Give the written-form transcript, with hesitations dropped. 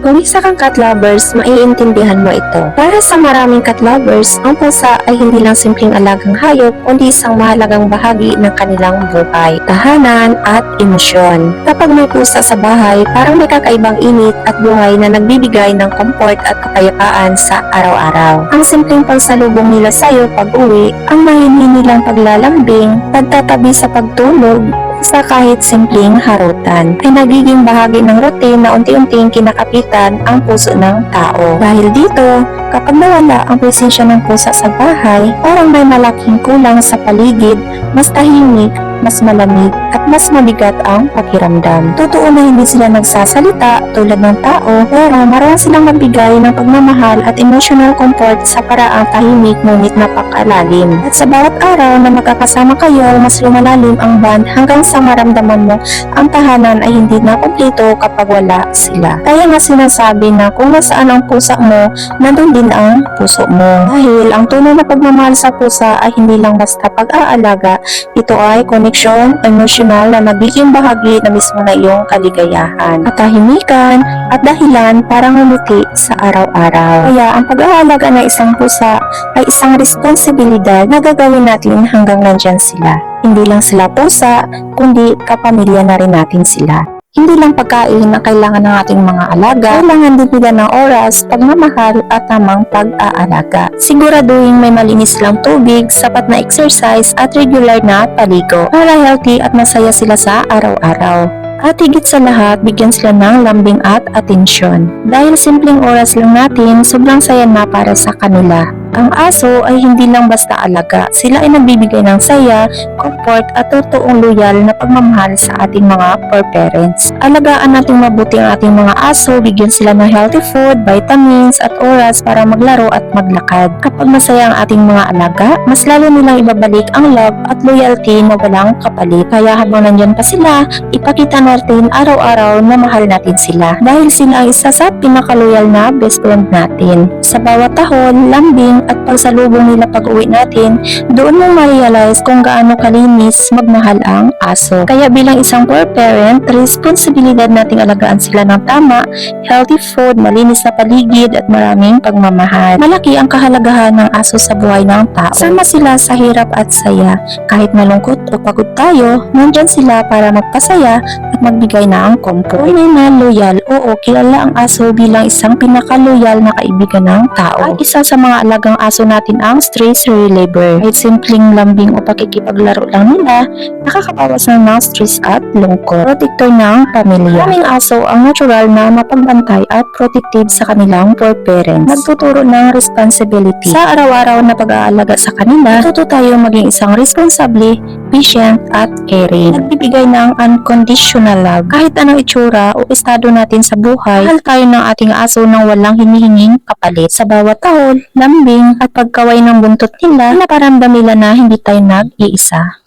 Kung isa kang cat lovers, maiintindihan mo ito. Para sa maraming cat lovers, ang pusa ay hindi lang simpleng alagang hayop, kundi isang mahalagang bahagi ng kanilang buhay, tahanan at emosyon. Kapag may pusa sa bahay, parang may kakaibang init at buhay na nagbibigay ng comfort at kapayapaan sa araw-araw. Ang simpleng pagsalubong nila sa'yo pag-uwi, ang mahinhin nilang paglalambing, pagtatabi sa pagtulog, sa kahit simpleng harutan, ay nagiging bahagi ng routine na unti-unting kinakapitan ang puso ng tao. Dahil dito, kapag nawala ang presensya ng pusa sa bahay, parang may malaking kulang sa paligid, mas tahimik, mas malamig, at mas mabigat ang pakiramdam. Totoo na hindi sila nagsasalita tulad ng tao, pero marunong silang magbigay ng pagmamahal at emotional comfort sa paraang tahimik ngunit napakalalim. At sa bawat araw na magkakasama kayo, mas lumalalim ang bond hanggang sa maramdaman mo ang tahanan ay hindi na kumpleto kapag wala sila. Kaya nga sinasabi na kung nasaan ang pusa mo, nandun din ang puso mo. Dahil ang tunay na pagmamahal sa pusa ay hindi lang basta pag-aalaga, ito ay connection, emotional na nagiging bahagi na mismo na iyong kaligayahan, katahimikan at dahilan para ngumiti sa araw-araw. Kaya ang pag-aalaga ng isang pusa ay isang responsibilidad na gagawin natin hanggang nandyan sila. Hindi lang sila pusa, kundi kapamilya na rin natin sila. Hindi lang pagkain na kailangan ng ating mga alaga, kailangan din nila ng oras, pagmamahal at tamang pag-aalaga. Siguraduhin may malinis lang tubig, sapat na exercise at regular na paligo para healthy at masaya sila sa araw-araw. At higit sa lahat, bigyan sila ng lambing at atensyon. Dahil simpleng oras lang natin, sobrang saya na para sa kanila. Ang aso ay hindi lang basta alaga. Sila ay nagbibigay ng saya, comfort at totoong loyal na pagmamahal sa ating mga fur parents. Alagaan nating mabuti ang ating mga aso, bigyan sila ng healthy food, vitamins at oras para maglaro at maglakad. Kapag masaya ang ating mga alaga, mas lalo nilang ibabalik ang love at loyalty na walang kapalit. Kaya habang nandyan pa sila, ipakita natin araw-araw na mahal natin sila. Dahil sila ay isa sa pinakaloyal na best friend natin. Sa bawat tahon, lambing at pagsalubong nila pag-uwi natin, doon mo ma-realize kung gaano kalinis magmahal ang aso. Kaya bilang isang fur parent, responsibilidad nating alagaan sila ng tama, healthy food, malinis na paligid at maraming pagmamahal. Malaki ang kahalagahan ng aso sa buhay ng tao. Sama sila sa hirap at saya. Kahit malungkot o pagod tayo, nandyan sila para magpasaya at magbigay ng comfort. Tunay na loyal, oo, kilala ang aso bilang isang pinakaloyal na kaibigan ng tao. At isa sa mga alagang aso natin ang stress reliever. Kahit simpleng lambing o pakikipaglaro lang nila, nakakabawas ng stress at lungkot. Protector ng pamilya. Maraming aso ang natural na mapagbantay at protective sa kanilang fur parents. Nagtuturo ng responsibility. Sa araw-araw na pag-aalaga sa kanila, natuto tayo maging isang responsable, patient at caring. Nagbibigay ng unconditional love. Kahit anong itsura o estado natin sa buhay, mahal tayo ng ating aso nang walang hinihinging kapalit. Sa bawat tahon, lambing at pagkaway ng buntot nila, naparamdam nila na hindi tayo nag-iisa.